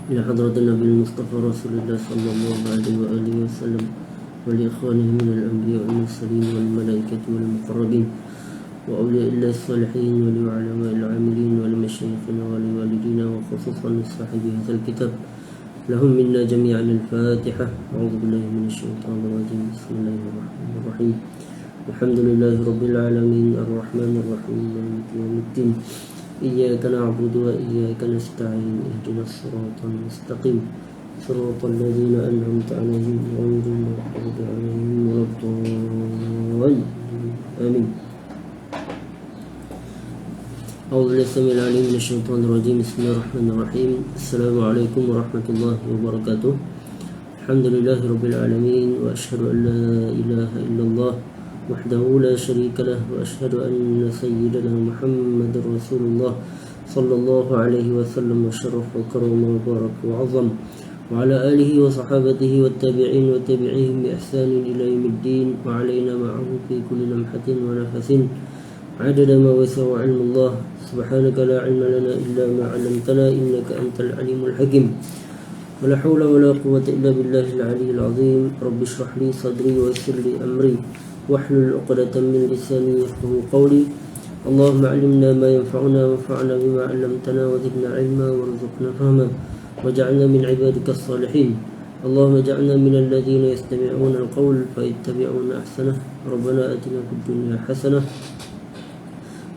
إلى حضرة النبي المصطفى رسول الله صلى الله عليه وآله وسلم ولإخوانه من الأنبياء والمرسلين والملائكة والمقربين وأولياء الله الصالحين ولعلماء العاملين ولمشايخنا ولوالدينا وخصوصا لصاحب هذا الكتاب لهم منا جميعا الفاتحة. أعوذ بالله من الشيطان الرجيم. بسم الله الرحمن الرحيم. الحمد لله رب العالمين الرحمن الرحيم مالك يوم الدين إياك نعبد وإياك نستعين اهدنا الصراط المستقيم صراط الذين أنعمت عليهم غير المغضوب عليهم ولا الضالين آمين. أعوذ بالله السميع العليم من الشيطان الرجيم. بسم الله الرحمن الرحيم. السلام عليكم ورحمة الله وبركاته. الحمد لله رب العالمين وأشهد أن لا إله إلا الله وحده لا شريك له وأشهد أن سيدنا محمد رسول الله صلى الله عليه وسلم وشرف وكرم وبارك وعظم وعلى آله وصحابته والتابعين وتابعيهم بإحسان إلى يوم الدين وعلينا معه في كل لمحة ونفس عدد ما وسع علم الله. سبحانك لا علم لنا إلا ما علمتنا إنك أنت العليم الحكيم. ولا حول ولا قوة إلا بالله العلي العظيم. رب اشرح لي صدري ويسر لي أمري واحلل عقدة من لساني يفقهوا قولي. اللهم علمنا ما ينفعنا وانفعنا بما علمتنا وزدنا علما وارزقنا فهما واجعلنا من عبادك الصالحين. اللهم اجعلنا من الذين يستمعون القول فيتبعون أحسنه. ربنا آتنا في الدنيا حسنة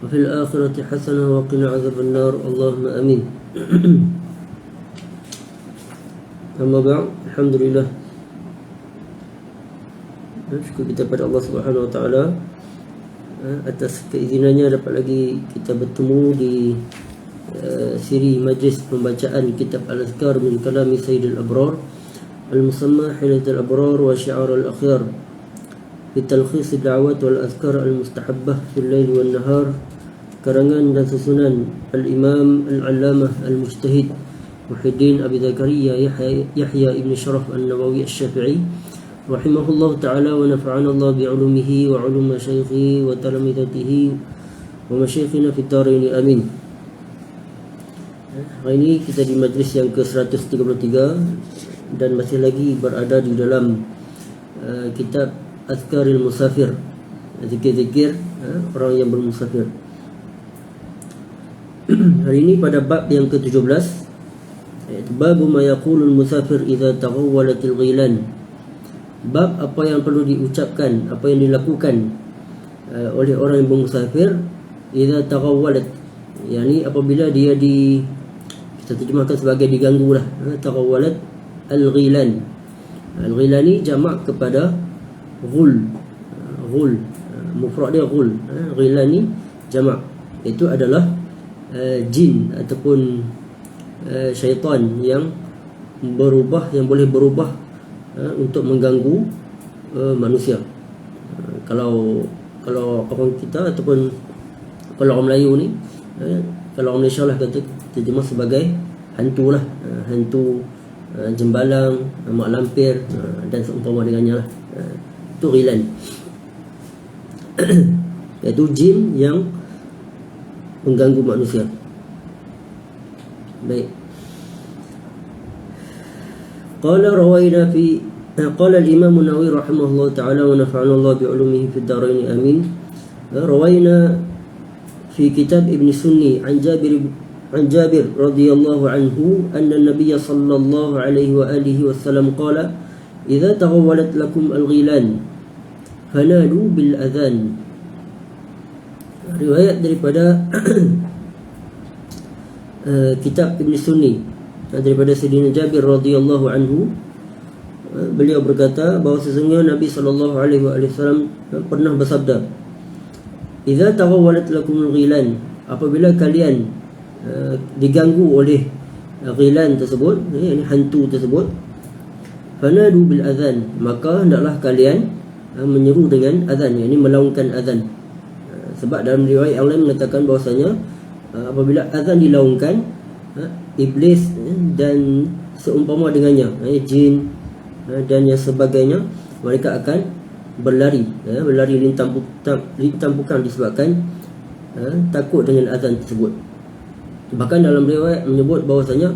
وفي الآخرة حسنة وقنا عذاب النار. اللهم آمين. أما بعد، alhamdulillah, syukur kita pada Allah Subhanahu Wa Taala atas keizinannya dapat lagi kita bertemu di siri majlis pembacaan kitab Al-Azkar min kalami Sayyidil Abrar al-musamma Hilatul Abrar wa Syi'ar al-Akhyar fi talkhis ad-da'awat wal azkar al-mustahabbah fil lail wan nahar, karangan dan susunan Al-Imam Al-Allamah Al-Mujtahid Muhyiddin Abi Zakaria Yahya Ibn Sharaf An-Nawawi Asy-Syafi'i rahimahullah ta'ala wa nafa'ana Allah bi'ulumihi wa 'ulum masyayikhi wa talamidatihi wa masyayikhina fid dharain amin. Hari ini kita di majlis yang ke-133 dan masih lagi berada di dalam kitab Azkaril Musafir, zikir-zikir orang yang bermusafir. Hari ini pada bab yang ke-17, iaitu bab ma yaqulul musafir idza taghawwalatil ghilan. Bab apa yang perlu diucapkan, apa yang dilakukan oleh orang yang bermusafir idza taghawwalat, yakni apabila dia kita terjemahkan sebagai diganggu lah. Taghawwalat al-ghilan. Al-ghilan ni jamak kepada ghul. Ghul, mufrad dia ghul. Ghilan ni jamak, itu adalah jin ataupun syaitan yang berubah, yang boleh berubah untuk mengganggu manusia. Kalau orang kita ataupun kalau orang Melayu ni, kalau orang Malaysia lah kata terjemah sebagai hantu lah, hantu jembalang, mak lampir dan seumpama dengannya lah. Itu ghilan, iaitu jin yang mengganggu manusia. Baik. Qala rawaina fi qala al-Imam An-Nawawi rahimahullah ta'ala wa nafa'ana Allah bi'ulumihi fid dharain amin. Rawaina fi kitab Ibn Sunni an Jabir radhiyallahu anhu anna an-nabiy sallallahu alaihi wa alihi wasallam qala idza taghawwalat lakum al-ghilan fanadu bil adhan. Riwayat daripada kitab Ibn Sunni daripada Sayyidina Jabir radhiyallahu anhu, beliau berkata bahawa sesungguhnya Nabi sallallahu alaihi wasallam pernah bersabda, idza taghawwalat lakumul ghilan, apabila kalian diganggu oleh ghilan tersebut, yakni hantu tersebut, fanadu bil adhan, maka hendaklah kalian menyeru dengan azan, yakni melaungkan azan. Sebab dalam riwayat yang lain mengatakan bahawasanya apabila azan dilaungkan, iblis dan seumpama dengannya, jin dan yang sebagainya, mereka akan berlari, lintang-putang disebabkan takut dengan azan tersebut. Bahkan dalam riwayat menyebut bahawasanya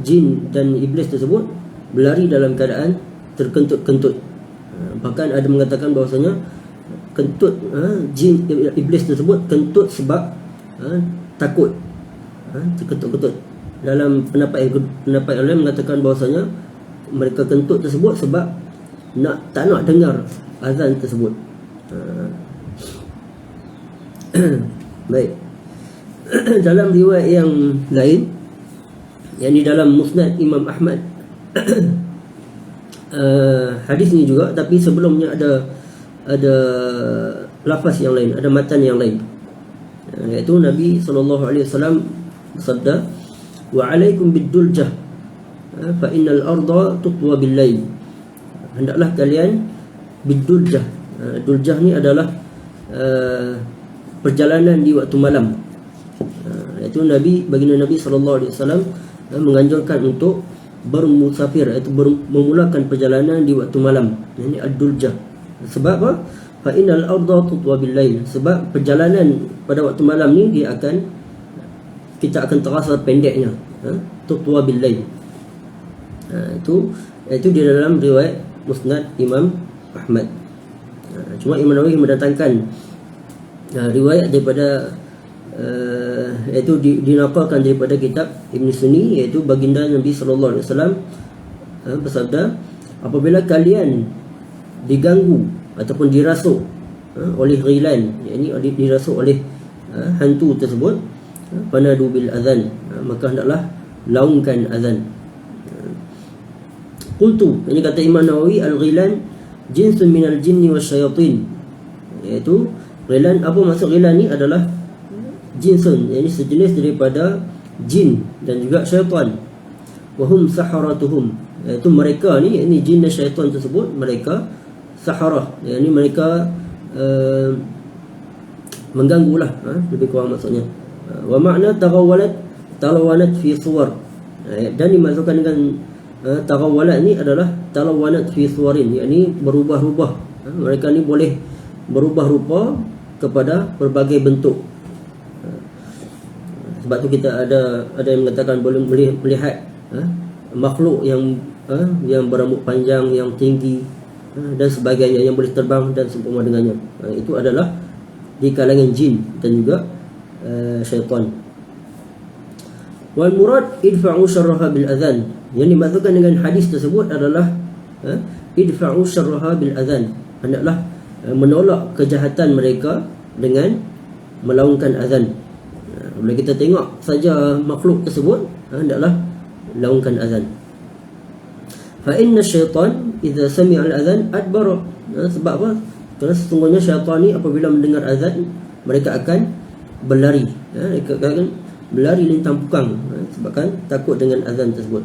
jin dan iblis tersebut berlari dalam keadaan terkentut-kentut. Bahkan ada mengatakan bahawasanya kentut jin iblis tersebut kentut sebab takut, terkentut-kentut. Dalam pendapat yang lain mengatakan bahawasanya mereka kentut tersebut sebab tak nak dengar azan tersebut. Baik. Dalam riwayat yang lain, yang di dalam Musnad Imam Ahmad, hadis ini juga, tapi sebelumnya ada lafaz yang lain, ada matan yang lain, iaitu Nabi SAW bersabda, wa alaikum biduljah fa innal arda tutwa bil lail. Hendaklah kalian biduljah. Duljah ni adalah perjalanan di waktu malam. Iaitu baginda Nabi SAW menganjurkan untuk bermusafir, iaitu memulakan perjalanan di waktu malam. Ini ad-duljah. Sebab apa? Fa innal arda tutwa bil lail. Sebab perjalanan pada waktu malam ni kita akan terasa pendeknya. Tutwa bil lail. Itu di dalam riwayat Musnad Imam Ahmad. Cuma Imam Nawawi mendatangkan riwayat daripada iaitu dinakalkan daripada kitab Ibn Sunni, iaitu baginda Nabi SAW bersabda, apabila kalian diganggu ataupun dirasuk oleh ghilan, yakni dirasuk oleh hantu tersebut, fanadu bil azan, maka hendaklah laungkan azan. Qultu, ini kata Imam Nawawi, al-ghilan jinsun minal jinni wasyayatin, iaitu ghilan, apa maksud ghilan ni adalah jinsun, yakni sejenis daripada jin dan juga syaitan. Wahum saharatuhum, iaitu mereka ni, yakni jin dan syaitan tersebut, mereka saharah, yakni mereka mengganggulah, lebih kurang maksudnya. Wa makna talawanat fi suwar, dan dimaksudkan dengan tagawalat ni adalah talawanat fi suwarin, yakni berubah-ubah. Mereka ni boleh berubah rupa kepada berbagai bentuk. Sebab tu kita ada yang mengatakan boleh melihat makhluk yang berambut panjang, yang tinggi dan sebagainya, yang boleh terbang dan seumpama dengannya. Itu adalah di kalangan jin dan juga syaitan. Wal murad idfa'u syarraha bil adhan. Yang dimaksudkan dengan hadis tersebut adalah idfa'u syarraha bil adhan. Hendaklah menolak kejahatan mereka dengan melaungkan azan. Bila kita tengok saja makhluk tersebut, hendaklah laungkan azan. Fa inna syaitan idza sami'a al-adhan adbara. Sebab apa? Kerana sesungguhnya syaitan ni apabila mendengar azan, mereka akan berlari. Mereka akan berlari lintang pukang, sebabkan takut dengan azan tersebut.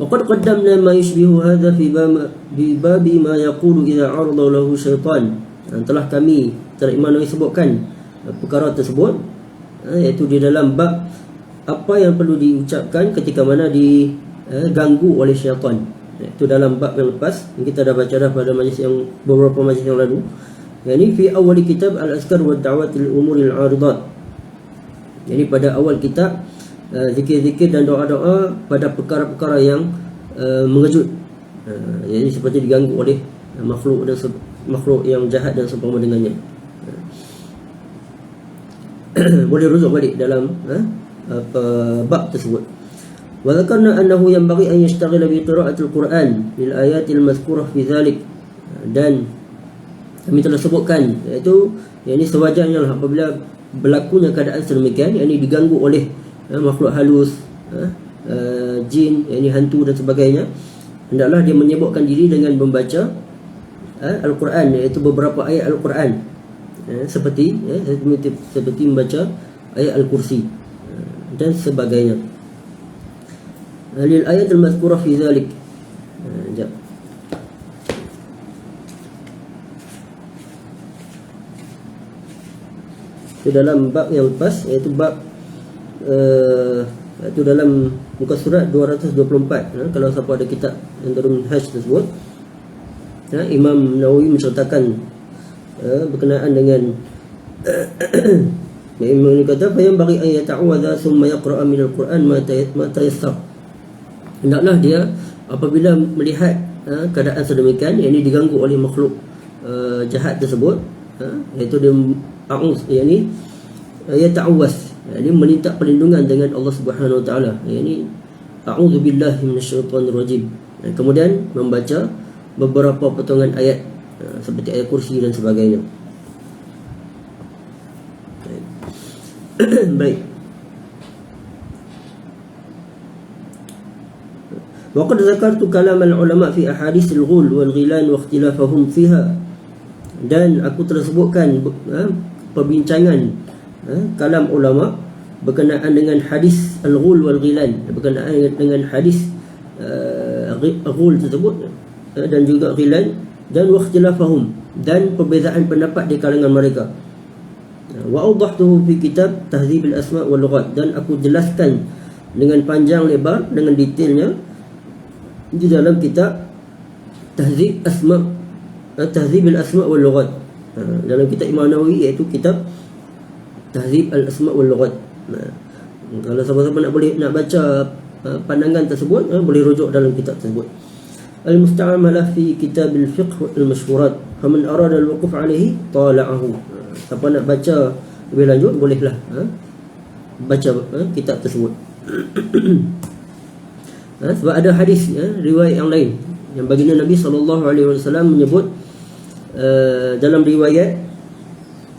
Waqad qaddamna ma yushbihu hadha fi babi ma yaqulu idza 'arada lahu syaitan. Telah Imam Nawawi sebutkan perkara tersebut, iaitu di dalam bab apa yang perlu diucapkan ketika mana diganggu oleh syaitan. Itu dalam bab yang lepas yang kita dah baca dah pada beberapa majlis yang lalu. Yani fi awal kitab al-azkar wa da'wat al-umur al-aridat. Yani pada awal kitab zikir-zikir dan doa-doa pada perkara-perkara yang mengejut. Yani seperti diganggu oleh makhluk yang jahat dan seumpama dengannya. Boleh rujuk balik dalam bab tersebut. Wa dzakarna annahu yanbaghi an yashtaghila bi qira'atil Quran lil ayatil mazkurah fi dzalik. Dan kami telah sebutkan, iaitu yakni sewajarnya apabila berlakunya keadaan sedemikian, yakni diganggu oleh makhluk halus, jin, yakni hantu dan sebagainya, hendaklah dia menyibukkan diri dengan membaca Al-Quran, iaitu beberapa ayat Al-Quran, seperti membaca ayat Al-Kursi dan sebagainya. Lil ayat al-mazkurah fi dzalik. Itu dalam bab yang lepas, iaitu bab itu dalam muka surat 224. Kalau siapa ada kitab yang Darul Minhaj tersebut, Imam Nawawi menceritakan berkenaan dengan Imam ini kata fa yang bagi an yata'awadha thumma yaqra'a min al-Quran ma tayassar. Hendaklah dia apabila melihat keadaan sedemikian, yakni diganggu oleh makhluk jahat tersebut, iaitu dia yakni yata'awaz, yakni meminta perlindungan dengan Allah Subhanahu wa taala, yakni a'udzubillahi minasyaitonir rajim. Kemudian membaca beberapa potongan ayat seperti ayat kursi dan sebagainya. Baik. Waqad zakartu kalam al-ulama fi ahadits al-ghul wal ghilan wa ikhtilafahum fiha. Dan aku telah sebutkan perbincangan kalam ulama berkenaan dengan hadis al-ghul wal ghilan, berkenaan dengan hadis ghul tersebut dan juga ghilan, dan wa ikhtilafahum, dan perbezaan pendapat di kalangan mereka. Wa awdahtuhu fi kitab Tahdzib al-Asma' wal Lughat, dan aku jelaskan dengan panjang lebar, dengan detailnya di dalam kitab Tahdzib al-Asma' wal Lughat, dalam kitab Imam Nawawi, iaitu kitab Tahdzib al-Asma' wal Lughat. Kalau siapa-siapa nak baca pandangan tersebut, boleh rujuk dalam kitab tersebut. Al-musta'malah fi kitab al-fiqh al-mashhurat, faman arada al-wuquf alayhi tala'ahu. Siapa nak baca lebih lanjut, bolehlah baca kitab tersebut. Sebab ada hadis, riwayat yang lain yang baginda Nabi SAW menyebut dalam riwayat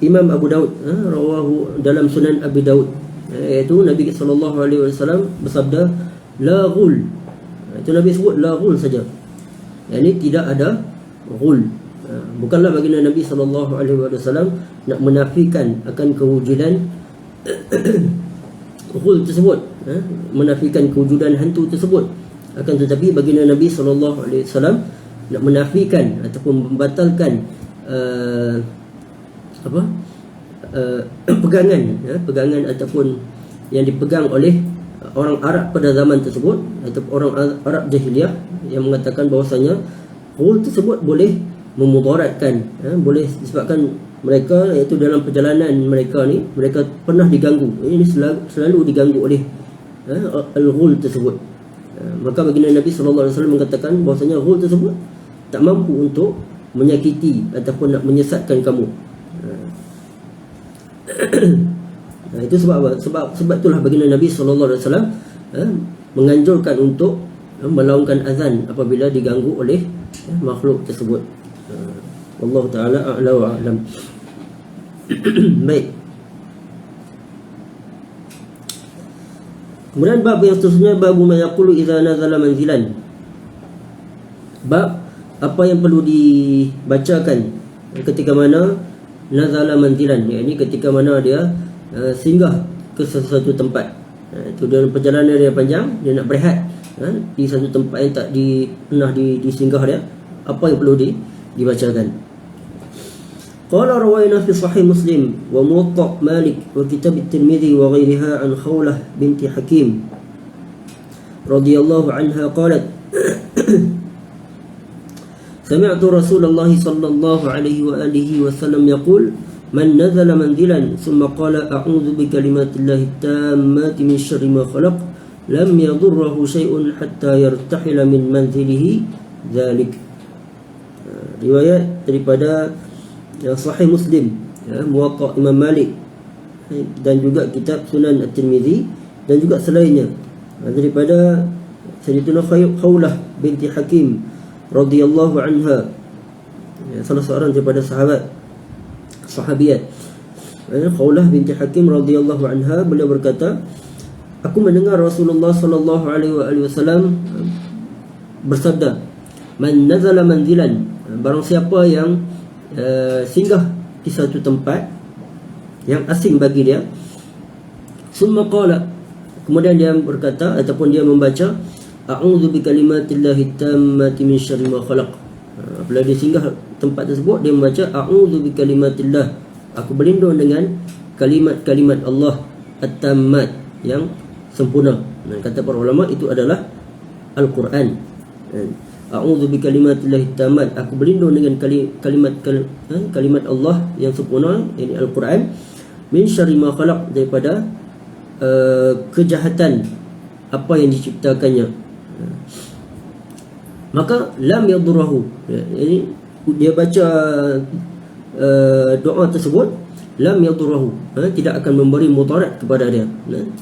Imam Abu Daud, rawahu dalam Sunan Abi Daud, iaitu Nabi SAW bersabda la ghul. Itu Nabi sebut la ghul saja, yakni tidak ada ghul. Bukanlah baginda Nabi SAW nak menafikan akan kewujudan ghul tersebut, menafikan kewujudan hantu tersebut. Akan tetapi baginda Nabi SAW nak menafikan ataupun membatalkan pegangan ataupun yang dipegang oleh orang Arab pada zaman tersebut, atau orang Arab jahiliyah, yang mengatakan bahawasanya ghul tersebut boleh memudaratkan, boleh disebabkan mereka, iaitu dalam perjalanan mereka ni, mereka pernah diganggu. Ini selalu diganggu oleh al-ghul tersebut. Maka baginda Nabi SAW mengatakan bahawasanya ghul tersebut tak mampu untuk menyakiti ataupun nak menyesatkan kamu. Itu sebab apa? Sebab itulah baginda Nabi SAW menganjurkan untuk melaungkan azan apabila diganggu oleh makhluk tersebut. Wallahu ta'ala a'la wa a'lam. Baik. Kemudian bab yang seterusnya, babu ma yaqulu idza nazala manzilan. Bab apa yang perlu dibacakan ketika mana nazala manzilan, yakni ketika mana dia singgah ke sesuatu tempat. Itu dalam perjalanan dia panjang, dia nak berehat di satu tempat yang tak pernah disinggah dia, apa yang perlu dibacakan. Qala rawayna fi sahih Muslim wa Muwatta Malik wa kitab at-Tirmidzi wa ghayriha an Khawlah binti Hakim radhiyallahu anha qalat sami'tu Rasulullah sallallahu alaihi wa alihi wasallam yaqul man nazala manzilan thumma qala a'udzu bi kalimatillahi tammati min syarri ma khalaq lam yadurruhu shay'un hatta yartahila min manzilihi dzalik. Riwayat daripada Sahih Muslim, Muwatta Imam Malik, dan juga kitab Sunan At-Tirmidzi, dan juga selainnya daripada Sayyidatina Khawlah binti Hakim radhiyallahu anha, salah seorang daripada sahabiat. Khawlah binti Hakim radhiyallahu anha, beliau berkata, aku mendengar Rasulullah sallallahu alaihi wasallam bersabda, man nazala manzilan, barang siapa yang singgah di satu tempat yang asing bagi dia, summa qala, kemudian dia berkata ataupun dia membaca a'udzu bi kalimatillahi tammati min syarri ma khalaq. Apabila dia singgah tempat tersebut, dia membaca a'udzu bi kalimatillah, aku berlindung dengan kalimat-kalimat Allah at-tammat, yang sempurna. Kata para ulama itu adalah Al-Quran. A'udzu bi kalimatillahi tammat, aku berlindung dengan kalimat Allah yang sempurna, yakni Al-Quran. min syarri ma khalaq, daripada kejahatan apa yang diciptakannya. Maka lam yadurruhu, ini dia baca doa tersebut, lam yadurruhu, tidak akan memberi mudarat kepada dia.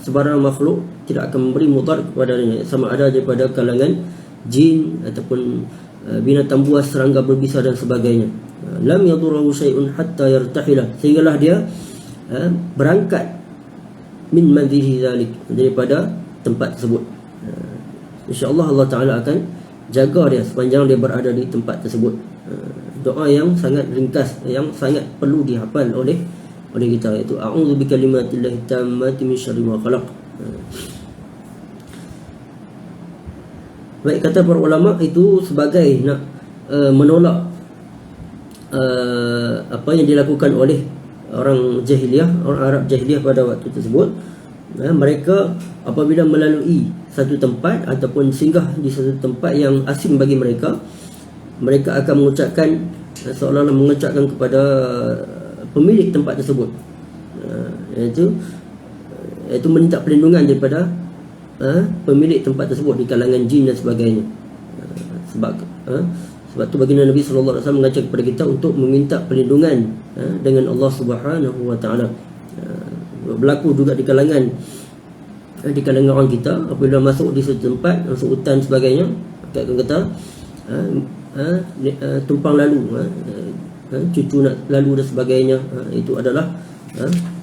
Sebarang makhluk tidak akan memberi mudarat kepada dia, sama ada daripada kalangan jin ataupun binatang buas, serangga berbisa dan sebagainya. Lam yadurruhu syai'un hatta yartahila, sehinggalah dia berangkat min manzilihi zalik, daripada tempat tersebut. InsyaAllah Allah Ta'ala akan jaga dia sepanjang dia berada di tempat tersebut. Doa yang sangat ringkas, yang sangat perlu dihafal oleh kita, iaitu a'udzu bikalimatillahi tammati min syarri ma khalaq. Baik, kata para ulama itu sebagai nak menolak apa yang dilakukan oleh orang jahiliyah, orang Arab jahiliyah pada waktu tersebut. Mereka apabila melalui satu tempat ataupun singgah di satu tempat yang asing bagi mereka, mereka akan mengucapkan seolah-olah mengucapkan kepada pemilik tempat tersebut, iaitu minta perlindungan daripada pemilik tempat tersebut di kalangan jin dan sebagainya. Sebab tu baginda Nabi SAW mengajak kepada kita untuk meminta perlindungan dengan Allah Subhanahu Wa Taala. Berlaku juga di kalangan orang kita, apabila masuk di satu tempat, masuk hutan sebagainya, akan kata tumpang lalu, cucu nak lalu dan sebagainya, itu adalah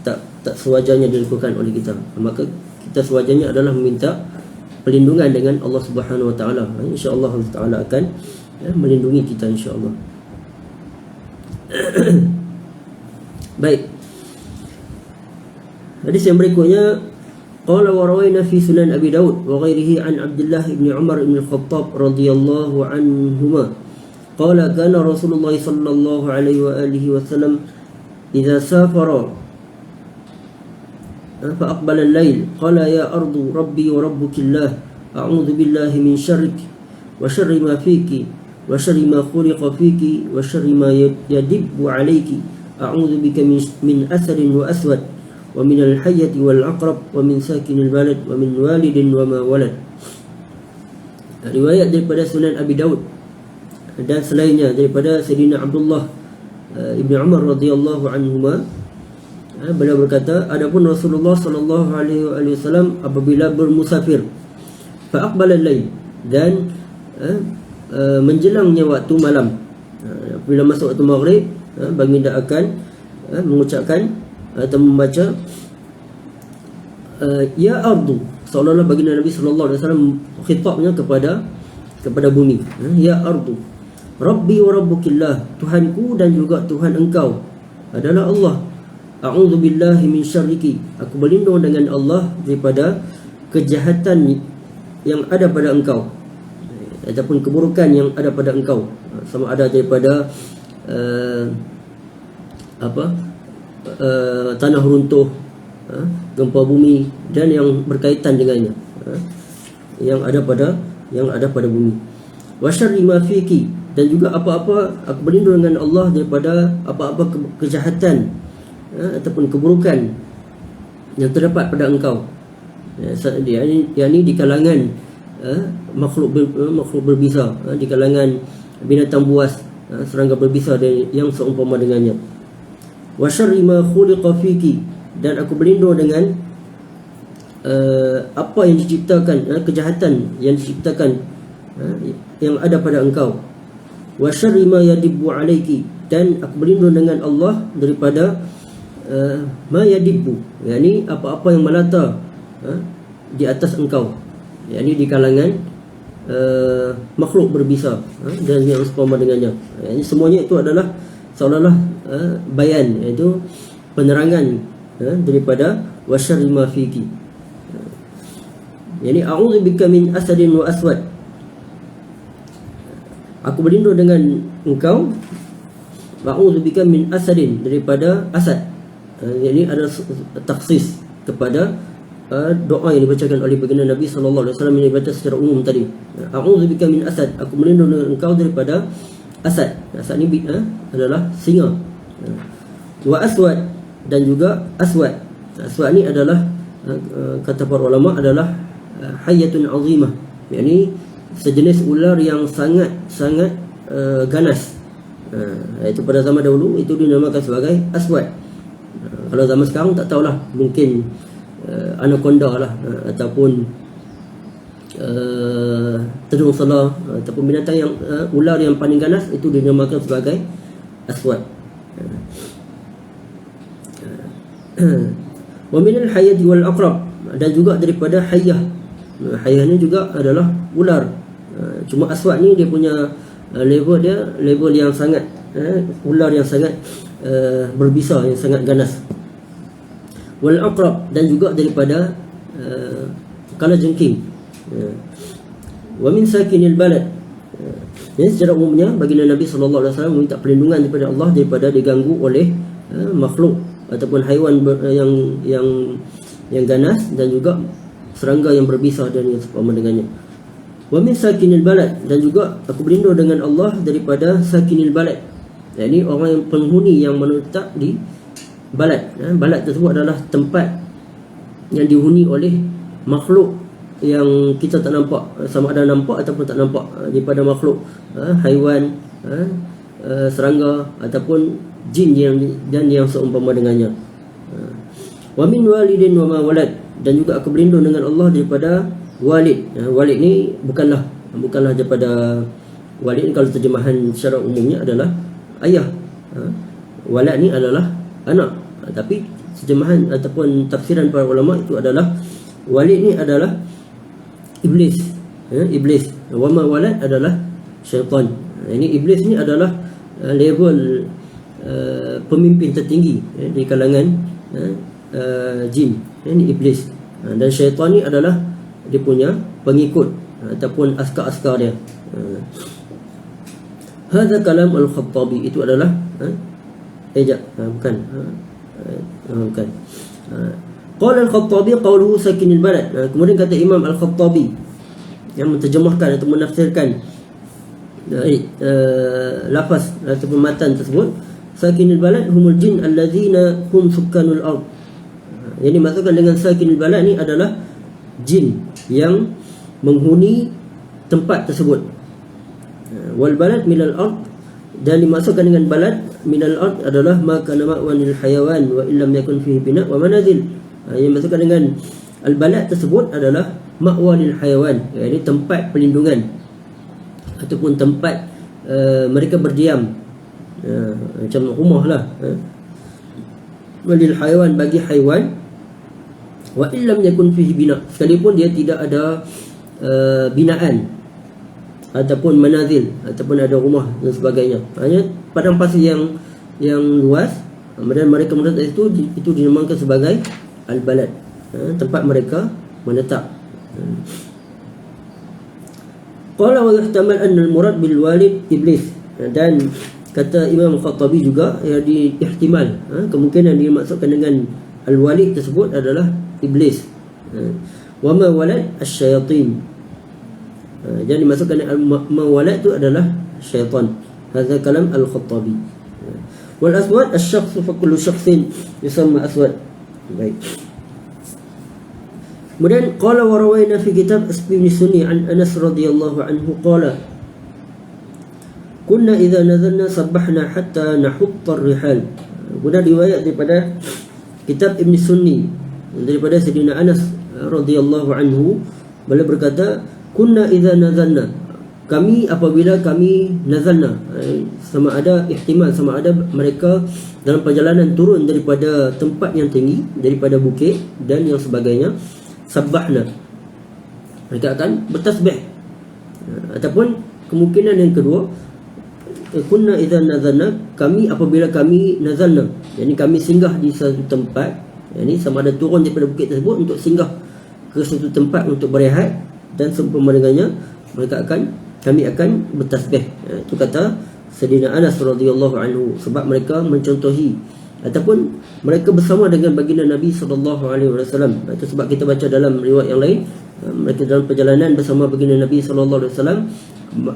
tak sewajarnya dilakukan oleh kita. Maka kita sewajarnya adalah meminta perlindungan dengan Allah Subhanahu Wa Taala. InsyaAllah Allah Taala akan melindungi kita, insyaAllah. Baik, hadis yang berikutnya, qala wa rawayna fi sunan Abi Daud wa ghairihi an Abdullah ibn Umar ibn Khattab radhiyallahu anhuma qala kana Rasulullah sallallahu alaihi wa alihi wasallam idza safara fa aqbala al-lail qala ya ardu rabbi wa rabbuki Allah a'udzu billahi min syarrik wa syarri ma fiki wa syarri ma khuliqa fiki wa syarri ma yadibbu alayki a'udzu bika min asadin wa aswad wa min al-hayyati wal aqrab wa min sakinil balad wa min walidin wa ma walad. Riwayat daripada Sunan Abi Daud dan selainnya daripada Sayyidina Abdullah Ibn Umar radhiyallahu anhuma, beliau berkata, adapun Rasulullah sallallahu alaihi wasallam apabila bermusafir, fa aqbala al-lail, dan menjelangnya waktu malam, apabila masuk waktu maghrib, baginda akan mengucapkan atau membaca ya ardu, seolah-olah baginda Nabi sallallahu alaihi wasallam khitabnya kepada bumi. Ya ardu rabbi wa rabbukillah, Tuhanku dan juga Tuhan engkau adalah Allah. A'udzu billahi min syarriki, aku berlindung dengan Allah daripada kejahatan yang ada pada engkau ataupun keburukan yang ada pada engkau, sama ada daripada tanah runtuh, gempa bumi dan yang berkaitan dengannya, yang ada pada bumi. Wa syarri ma fiki, dan juga apa-apa, aku berlindung dengan Allah daripada apa-apa kejahatan ataupun keburukan yang terdapat pada engkau. Ini di kalangan makhluk berbisa, di kalangan binatang buas, serangga berbisa dan yang seumpama dengannya. Wa syarri ma khuliqa fiki, dan aku berlindung dengan apa yang diciptakan, kejahatan yang diciptakan yang ada pada engkau. Wa syarri ma yadibbu alayki, dan aku berlindung dengan Allah daripada ma yadibbu, yakni apa-apa yang melata di atas engkau, yakni di kalangan makhluk berbisa dan yang seumpama dengannya. Ini semuanya itu adalah seolah-olah bayan, iaitu penerangan daripada wa syarri ma fiki. Yani a'udzu bika min asadin wa aswad, aku berlindung dengan engkau. A'udzu bika min asadin, daripada asad. Ini ada taksis kepada doa yang dibacakan oleh baginda Nabi sallallahu alaihi wasallam yang dibaca secara umum tadi. A'udzu bika min asad, aku berlindung dengan engkau daripada asad. Asad ni adalah singa. Wa aswad, dan juga aswad. Aswad ni adalah kata para ulama adalah hayyatun azimah, yakni sejenis ular yang sangat ganas. Itu pada zaman dahulu itu dinamakan sebagai aswad. Kalau zaman sekarang tak tahulah, mungkin anaconda lah, ataupun tedung selah, ataupun binatang yang ular yang paling ganas itu dinamakan sebagai aswad. Wa minal hayyati wal aqrab, dan juga daripada hayyah. Hayyah ni juga adalah ular. Cuma aswad ni dia punya level yang sangat ular yang sangat berbisa, yang sangat ganas. Wal aqrab, dan juga daripada kalajengking. Wa min sakinil balad. Secara umumnya baginda Nabi SAW meminta perlindungan daripada Allah daripada diganggu oleh makhluk ataupun haiwan yang ganas, dan juga serangga yang berbisa dan yang seumpama dengannya. Wa min sakinil balad, dan juga aku berlindung dengan Allah daripada sakinil balad, yakni orang yang penghuni yang menetap di balad. Balad tersebut adalah tempat yang dihuni oleh makhluk yang kita tak nampak, sama ada nampak ataupun tak nampak, daripada makhluk haiwan, serangga ataupun jin yang seumpama dengannya. Wa min walidin wa ma walad, dan juga aku berlindung dengan Allah daripada walid. Walid ni bukanlah daripada walid ni, kalau terjemahan secara umumnya adalah ayah. Walad ni adalah anak, tapi terjemahan ataupun tafsiran para ulama itu adalah walid ni adalah iblis. Iblis. Wa ma walad adalah syaitan. Ini iblis ni adalah level pemimpin tertinggi di kalangan jin. Ini iblis. Dan syaitan ni adalah dia punya pengikut ataupun askar-askar dia. Hadza kalam al-Khattabi, itu adalah bukan. Qala al-Khattabi qawluhu sakinil balad. Kemudian kata Imam al-Khattabi yang menterjemahkan atau menafsirkan lafaz ataupun matan tersebut, sakinil balad humul jin allazina hum sukkanul ard. Yang dimaksudkan dengan sakinil balad ni adalah jin yang menghuni tempat tersebut. Wal balad minal ard, dan dimaksudkan dengan balad minal ard adalah ma kana ma'wanil hayawan wa illam yakun fihi bina wa manazil. Yang dimaksudkan dengan al balad tersebut adalah ma'wanil hayawan, iaitu tempat perlindungan ataupun tempat mereka berdiam, macam rumah lah. Walil hayawan, bagi haiwan, wa illam yakun fihi bina, sekalipun dia tidak ada binaan ataupun manazil ataupun ada rumah dan sebagainya. Hanya padang pasir yang luas, dan mereka menetap itu dinamakan sebagai al-balad, tempat mereka menetap. Qala wa yuhtamal anna al-murad bil walid iblis. Dan kata Imam Khattabi juga ihtimal, kemungkinan dimaksudkan dengan al-walid tersebut adalah iblis. Wa ma walad asy-syayatin, jadi dimaksudkan ma walad itu adalah syaitan. Hadza kalam al-Khattabi. Wal aswad asy-syakhs, fa kullu syakhsin yusamma aswad. Baik. Kemudian qala wa rawayna fi kitab Ibn Sunni an Anas radhiyallahu anhu qala kunna idza nazalna sabbahna hatta nahutta ar-rihal. Kemudian riwayat daripada kitab Ibn Sunni daripada Sayyidina Anas radhiyallahu anhu, beliau berkata kunna idza nazalna, kami apabila kami nazalna, sama ada ihtimal, sama ada mereka dalam perjalanan turun daripada tempat yang tinggi, daripada bukit dan yang sebagainya, sabbahna, mereka akan bertasbih. Ataupun kemungkinan yang kedua, kunna idza nazalna, kami apabila kami nazalna, yakni kami singgah di satu tempat, yakni sama ada turun daripada bukit tersebut untuk singgah ke satu tempat untuk berehat dan seumpama dengannya, kami akan bertasbih. Itu kata Sayyidina Anas radhiyallahu anhu, sebab mereka mencontohi ataupun mereka bersama dengan baginda Nabi SAW. Itu sebab kita baca dalam riwayat yang lain, mereka dalam perjalanan bersama baginda Nabi SAW,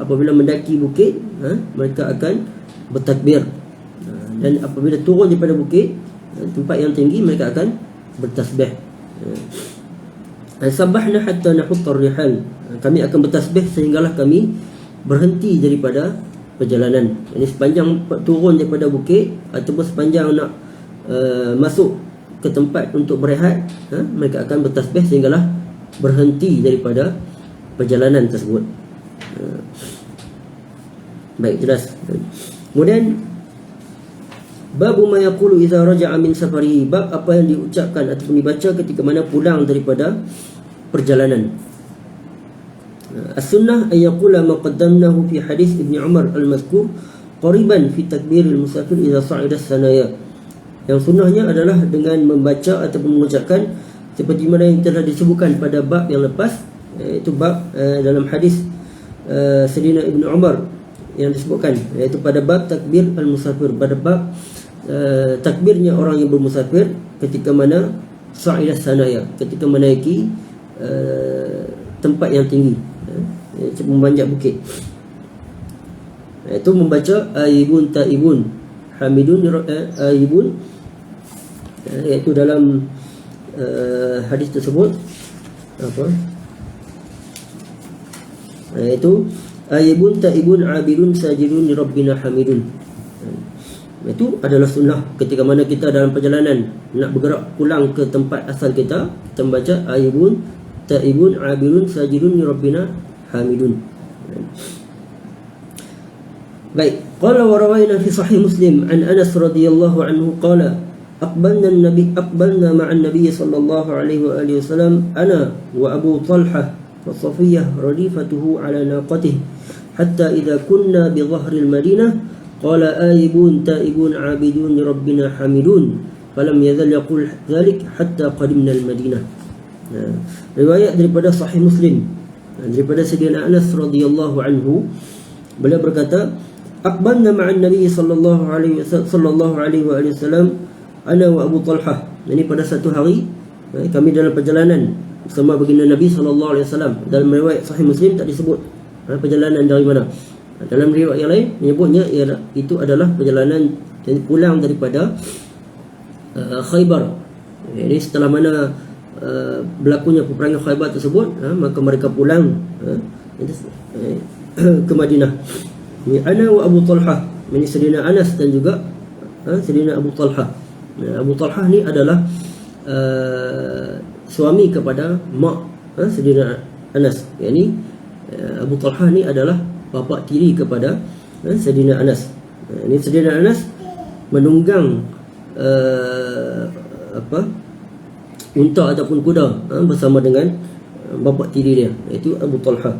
apabila mendaki bukit, mereka akan bertakbir, dan apabila turun daripada bukit, tempat yang tinggi mereka akan bertasbih. Sabahna hatta nahuttar rihal, kami akan bertasbih sehinggalah kami berhenti daripada perjalanan. Ini sepanjang turun daripada bukit ataupun sepanjang nak masuk ke tempat untuk berehat, mereka akan bertasbih sehinggalah berhenti daripada perjalanan tersebut. Baik, jelas. Kemudian bab ma yaqulu idza raja'a min safarihi, bab apa yang diucapkan ataupun dibaca ketika mana pulang daripada perjalanan. As-sunnah an yaqula ma qaddamnahu fi hadis Ibn Umar al-mazkur qariban fi takbir al-musafir idza sa'ida as-sanaya. Yang sunnahnya adalah dengan membaca ataupun mengucapkan seperti mana yang telah disebutkan pada bab yang lepas, iaitu bab dalam hadis Sayyidina Ibn Umar yang disebutkan, iaitu pada bab takbir al-musafir, pada bab takbirnya orang yang bermusafir ketika mana sa'ila sanaya, ketika menaiki tempat yang tinggi, memanjat bukit, iaitu membaca aibun taibun hamidun aibun, iaitu dalam hadis tersebut apa, iaitu aibun taibun abidun sajidun li rabbina hamidun. Itu adalah sunnah ketika mana kita dalam perjalanan nak bergerak pulang ke tempat asal kita, kita membaca aibun taibun abidun sajidun li rabbina hamidun. Baik, qala wa rawayna fi sahih Muslim an Anas radhiyallahu anhu qala aqbalna ma'an nabiy sallallahu alaihi wa alihi wasallam ana wa Abu Talhah wa Safiyyah radifatuhu ala naqatihi hatta idza kunna bi dhahril Madinah qala aibun taibun abidun li rabbina hamidun falam yazal yaqul dhalik hatta qadimna al-Madinah. Riwayat daripada sahih Muslim daripada Sayyidina Anas radhiyallahu anhu, beliau berkata, aqbalna ma'an nabiy sallallahu alaihi wasallam ana wa Abu Talhah. Ini pada satu hari kami dalam perjalanan bersama baginda Nabi sallallahu alaihi wasallam. Dalam riwayat sahih Muslim tak disebut perjalanan dari mana. Dalam riwayat yang lain menyebutnya itu adalah perjalanan pulang daripada Khaybar. Ini setelah mana berlakunya peperangan Khaybar tersebut, maka mereka pulang ke Madinah. Ini ana wa Abu Talhah, ini Sayyidina Anas dan juga Sayyidina Abu Talhah. Abu Talhah ni adalah suami kepada mak Sayyidina Anas. Yani Abu Talhah ni adalah bapa tiri kepada Sayyidina Anas. Ini Sayyidina Anas menunggang unta ataupun kuda bersama dengan bapa tiri dia, iaitu Abu Talhah.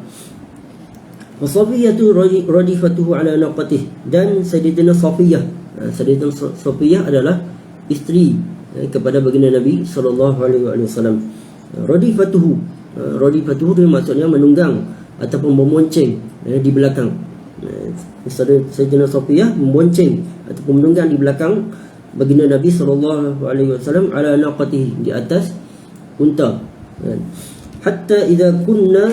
Wa Safiyyatu radifatuhu ala naqatih, dan Sayyidatina Safiyyah. Sayyidatina Safiyyah adalah isteri kepada baginda Nabi sallallahu alaihi wasallam. Radifatuhu dia maksudnya menunggang ataupun memonceng di belakang. Sayyidina Safiyyah membonceng ataupun menunggang di belakang baginda Nabi sallallahu alaihi wasallam ala naqatihi, di atas unta. Hatta idza kunna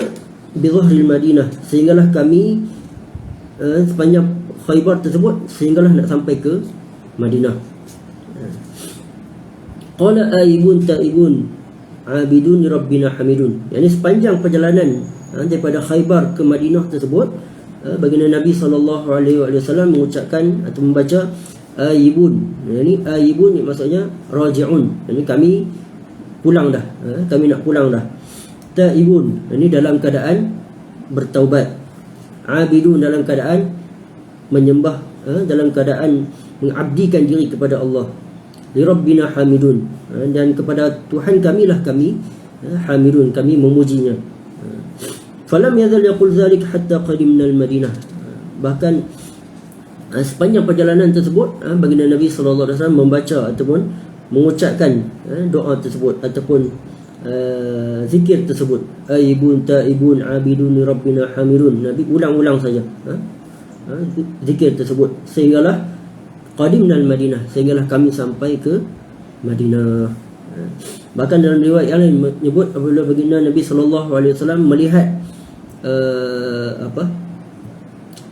bi dhahril Madinah, sehinggalah kami sepanjang Khaybar tersebut, sehinggalah nak sampai ke Madinah. Qala aibun taibun abidun rabbina hamidun. Yani sepanjang perjalanan daripada Khaybar ke Madinah tersebut, baginda Nabi sallallahu alaihi wasallam mengucapkan atau membaca aibun. Yani aibun ni maksudnya raji'un. Yani kami pulang dah, kami nak pulang dah. Taibun, ini dalam keadaan bertaubat. Abidun, dalam keadaan menyembah, dalam keadaan mengabdikan diri kepada Allah. Li rabbina hamidun, dan kepada Tuhan kamilah kami hamidun, kami memujinya. Falam yazal yaqul zalik hatta qadimna al-Madinah. Bahkan sepanjang perjalanan tersebut, baginda Nabi sallallahu alaihi wasallam membaca ataupun mengucapkan doa tersebut ataupun zikir tersebut, aibun taibun abidun rabbina hamidun. Nabi ulang-ulang saja zikir tersebut sehinggalah qadimna al-Madinah, sehinggalah kami sampai ke Madinah. Bahkan dalam riwayat yang lain menyebut apabila baginda Nabi sallallahu alaihi wasallam melihat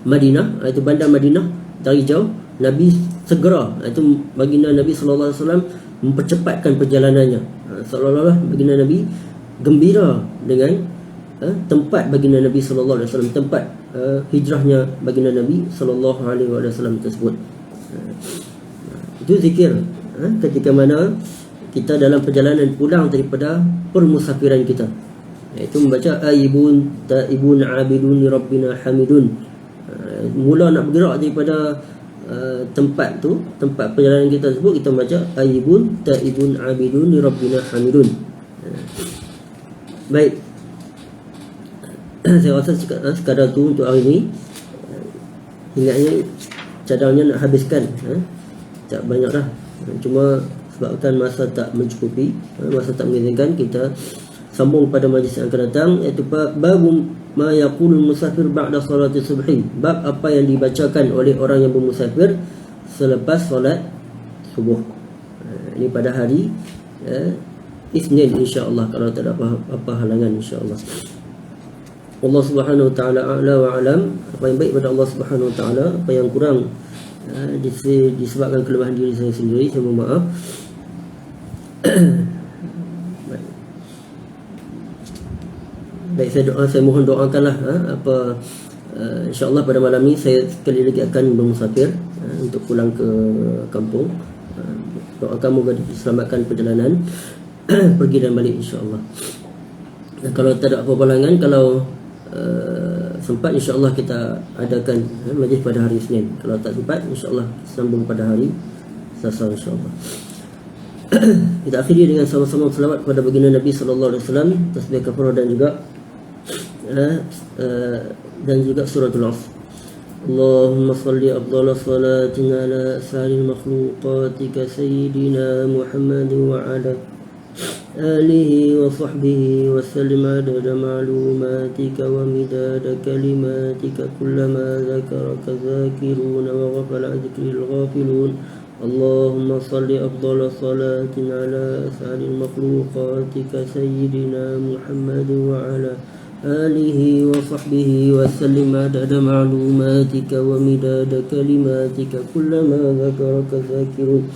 Madinah, itu bandar Madinah dari jauh, Nabi segera, itu baginda Nabi sallallahu alaihi wasallam mempercepatkan perjalanannya. Seolah-olah baginda Nabi gembira dengan tempat baginda Nabi sallallahu alaihi wasallam, tempat hijrahnya baginda Nabi sallallahu alaihi wasallam tersebut. Itu zikir ketika mana kita dalam perjalanan pulang daripada permusafiran kita, iaitu membaca aibun taibun abidun li rabbina hamidun. Mula nak bergerak daripada tempat tu, tempat perjalanan kita tersebut, kita baca aibun taibun abidun li rabbina hamidun. Baik, saya rasa sekadar tu untuk hari ni. Ingatnya cadangnya nak habiskan, tak banyak dah. Cuma sebabkan masa tak mencukupi, masa tak mengizinkan, kita sambung pada majlis yang akan datang, iaitu bab ma yaqulul musafir ba'da salati subhi. Bab apa yang dibacakan oleh orang yang bermusafir selepas solat subuh. Ini pada hari Isnin insya-Allah, kalau tak ada apa halangan insya-Allah. Allah Subhanahu wa taala a'la wa alam. Apa yang baik pada Allah Subhanahu wa taala, apa yang kurang disebabkan kelemahan diri saya sendiri, saya mohon maaf. Baik, saya mohon doakanlah insya-Allah pada malam ni saya sekali lagi akan bermusafir untuk pulang ke kampung. Doakan moga diselamatkan perjalanan pergi dan balik insya-Allah. Dan kalau tak ada apa halangan, kalau sempat insya-Allah kita adakan majlis pada hari Isnin. Kalau tak sempat insya-Allah sambung pada hari Selasa insya-Allah. Kita akhiri dengan sama-sama selawat kepada baginda Nabi sallallahu alaihi wasallam, tasbih kafarah dan juga suratul Asr. Allahumma salli afdhala salatin ala asraril makhluqatika sayyidina Muhammad wa ala alihi wa sahbihi wa sallim adada ma'lumatika wa midada kalimatika kullama zakaraka zakiruna wa ghafala an dhikril ghafilun. Allahumma salli afdhala salatin ala asraril makhluqatika sayyidina Muhammad wa ala آله وصحبه وسلم عدد معلوماتك ومداد كلماتك كلما ذكرك ذاكرون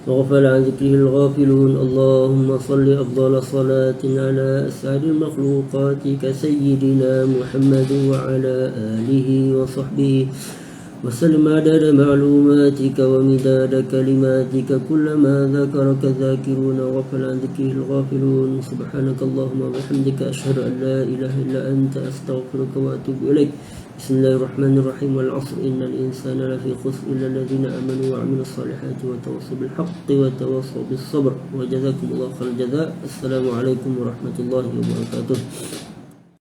وغفل عن ذكره الغافلون. اللهم صل أفضل صلاة على أسعد المخلوقات كسيدنا محمد وعلى آله وصحبه وسلم عدد معلوماتك ومداد كلماتك كلما ذكرك ذاكرون وغفل عن ذكره الغافلون. سبحانك اللهم وبحمدك أشهد أن لا إله إلا أنت أستغفرك وأتوب إليك. بسم الله الرحمن الرحيم. والعصر إن الإنسان لفي خسر إلا الذين آمنوا وعملوا الصالحات وتواصوا بالحق وتواصوا بالصبر وجزاكم الله خير الجزاء. السلام عليكم ورحمة الله وبركاته.